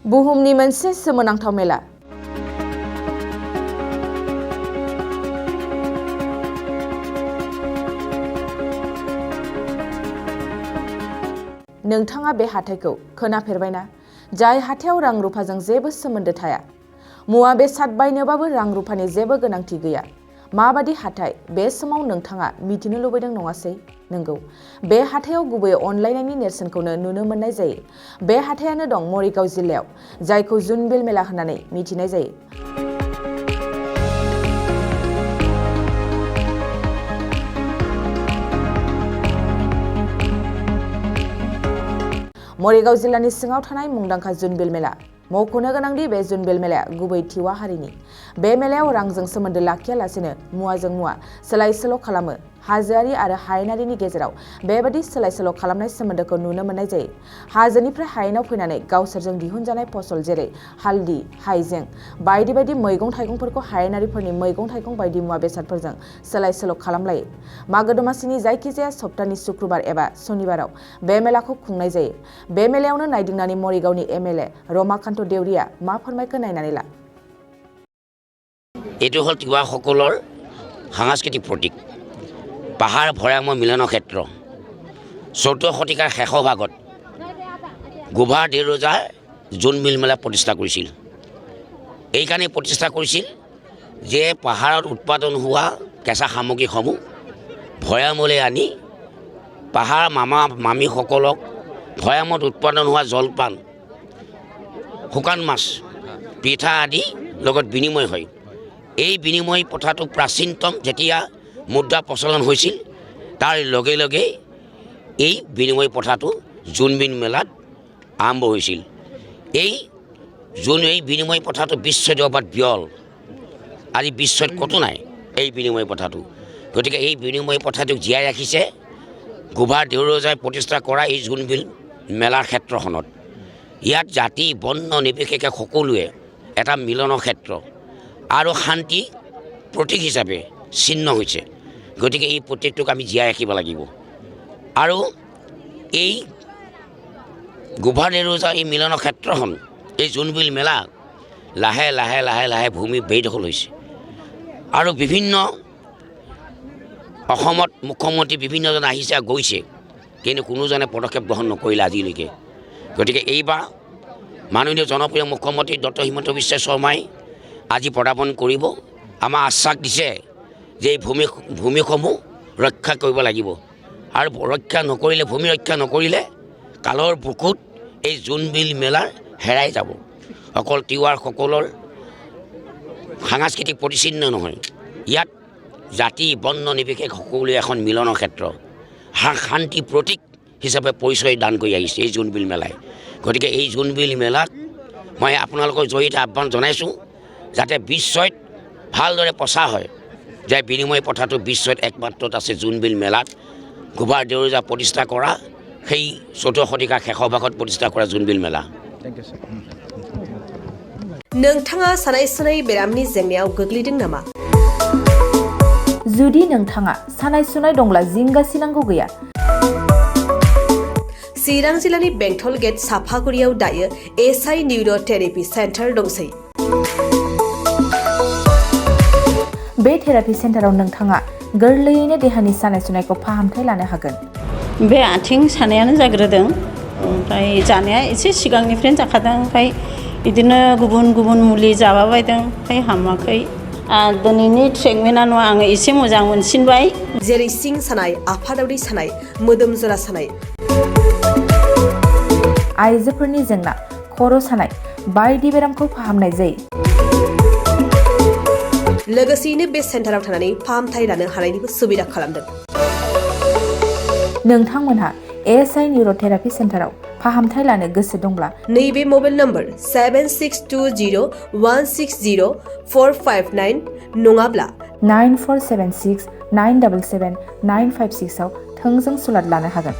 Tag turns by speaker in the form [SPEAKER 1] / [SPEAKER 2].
[SPEAKER 1] बुहुमनि मोनसे सोमोनांथाव मेला नोंथाङा बे हाथायखौ खोनाफेरबायना जाय हाथायाव रां रुफाजों जेबो सोमोन्दो थाया मुवा बेसाद बायनोबाबो रां रुफानि जेबो गोनांथि गैया माबादि हाथाय बे समाव नोंथाङा मिथिनो लुबैदों नङासै नंगौ बे हाथायाव गुबैयै अनलायनायनि नेरसोनखौनो नुनो मोननाय जायो बे हाथायानो दं मरिगाव जिल्लायाव जायखौ जुनबिल मेला होननानै मिथिनाय जायो मरिगाव जिल्लानि सिङाव थानाय मुंदांखा जुनबिल मेला मख'नो गोनांदि बे जुनबिल मेलाया गुबै टिवा हारिनि बे मेलायाव रांजों सोमोन्दो लाखियालासेनो मुवाजों मुवा सोलाय सोल' खालामो हाजोआरि आरो हायेनारिनि गेजेराव बेबादि सोलाय सोल' खालामनाय सोमोन्दोखौ नुनो मोननाय जायो हाजोनिफ्राय हायेनाव फैनानै गावसोरजों दिहुनजानाय फसल जेरै हालदि हाइजें बायदि बायदि मैगं थाइगंफोरखौ हायेनारिफोरनि मैगं थाइगं बायदि मुवा बेसादफोरजों सोलाय सोल' खालामलायो मागो दमासिनि जायखिजाया सप्तानि शुक्रबार एबा शनिबाराव बे मेलाखौ खुंनाय जायो बे मेलायावनो नायदिंनानै मरिगावनि एमएलए रमाकान्त देउरिया मा फोरमायखो नायनानै ला
[SPEAKER 2] এইটো হ'ল তিৱাসকলৰ সাংস্কৃতিক প্ৰতীক পাহাৰ ভৈয়ামৰ মিলনৰ ক্ষেত্ৰ 14 শতিকাৰ শেষৰ ভাগত গোভাৰ দেউৰজাই জোনবিল মেলা প্ৰতিষ্ঠা কৰিছিল এইকাৰণে প্ৰতিষ্ঠা কৰিছিল যে পাহাৰত উৎপাদন হোৱা কেঁচা সামগ্ৰীসমূহ ভৈয়ামলৈ আনি পাহাৰ মামা মামীসকলক ভৈয়ামত উৎপাদন হোৱা জলপান শুকান মাছ পিঠা আদি লগত বিনিময় হয় এই বিনিময় প্ৰথাটো প্ৰাচীনতম যেতিয়া মুদ্ৰা প্ৰচলন হৈছিল তাৰ লগে লগে এই বিনিময় প্ৰথাটো জোনবিল মেলাত আৰম্ভ হৈছিল এই বিনিময় প্ৰথাটো বিশ্বজগত বিৰল আজি বিশ্বত কতো নাই এই বিনিময় প্ৰথাটো গতিকে এই বিনিময় প্ৰথাটোক জীয়াই ৰাখিছে গোভাৰ দেউৰজাই প্ৰতিষ্ঠা কৰা এই জোনবিল মেলাৰ ক্ষেত্ৰখনত ইয়াত জাতি বৰ্ণ নিৰ্বিশেষে সকলোৱে এটা মিলনৰ ক্ষেত্ৰ আৰু শান্তি প্ৰতীক হিচাপে চিহ্ন হৈছে গতিকে এই প্ৰতীকটোক আমি জীয়াই ৰাখিব লাগিব আৰু এই গোভাৰ দেউৰজাৰ এই মিলনৰ ক্ষেত্ৰখন এই জোনবিল মেলা লাহে লাহে লাহে লাহে ভূমি বেদখল হৈছে আৰু বিভিন্ন অসমত মুখ্যমন্ত্ৰী বিভিন্নজন আহিছে গৈছে কিন্তু কোনোজনে পদক্ষেপ গ্ৰহণ নকৰিলে আজিলৈকে গতিকে এইবাৰ মাননীয় জনপ্ৰিয় মুখ্যমন্ত্ৰী ডক্টৰ হিমন্ত বিশ্ব শৰ্মাই আজি প্ৰদাপন কৰিব আমাৰ আশ্বাস দিছে যে এই ভূমিসমূহ ৰক্ষা কৰিব লাগিব আৰু ৰক্ষা নকৰিলে ভূমি ৰক্ষা নকৰিলে কালৰ বুকুত এই জোনবিল মেলাৰ হেৰাই যাব অকল তিৱাসকলৰ সাংস্কৃতিক প্ৰতিচিহ্ন নহয় ইয়াত জাতি বৰ্ণ নিৰ্বিশেষে সকলোৱে এখন মিলনৰ ক্ষেত্ৰ শান্তি প্ৰতীক হিচাপে পৰিচয় দান কৰি আহিছে এই জোনবিল মেলাই গতিকে এই জোনবিল মেলাত মই আপোনালোকৰ জড়িত আহ্বান জনাইছোঁ যাতে বিশ্বত ভালদৰে প্ৰচাৰ হয় যে বিনিময় প্ৰথাটো বিশ্বত একমাত্ৰত আছে জোনবিল মেলাত গোভাৰ দেউৰজা প্ৰতিষ্ঠা কৰা সেই 14 শতিকাৰ শেষৰ ভাগত প্ৰতিষ্ঠা কৰা জোনবিল মেলা
[SPEAKER 3] नोंथाङा सानाय सुनाय बेरामनि जेंनायाव गोग्लैदों नामा
[SPEAKER 1] जुदि नोंथाङा सानाय सुनाय दंब्ला जिंगासिनांगौ गैया
[SPEAKER 3] चिरां जिल्लानि बेंटल गेट साफागुरियाव दायो एसआइ निउर' थेरापि सेन्टार दंसै
[SPEAKER 1] बे थेरापि सेन्टाराव नोंथाङा गोरलैयैनो देहानि सानाय सुनायखौ फाहामथाय लानो हागोन
[SPEAKER 4] बे आथिं सानायानो जाग्रोदों ओमफ्राय जानाया एसे सिगांनिफ्रायनो जाखादों ओमफ्राय बिदिनो गुबुन गुबुन मुलि जाबाबायदों ओमफ्राय हामाखै दिनैनि ट्रिटमेन्टआ नङा आङो एसे मोजां मोनसिनबाय
[SPEAKER 3] जेरै सिं सानाय आफादावरि सानाय मोदोम जरा सानाय
[SPEAKER 1] आइजोफोरनि जेंना खर' सानाय बायदि बेरामखौ फाहामनाय जायो
[SPEAKER 3] लोगोसेयैनो बे सेन्टाराव थानानै फाहामथाय लानो हानायनिबो सुबिदा खालामदों
[SPEAKER 1] नोंथांमोनहा एसआइ निउर' थेरापि सेन्टाराव फाहामथाय लानो गोसो दंब्ला
[SPEAKER 3] नैबे मबाइल नम्बर 7620160459 नङाब्ला
[SPEAKER 1] 9476977956 आव थोंजों सुलाद लानो हागोन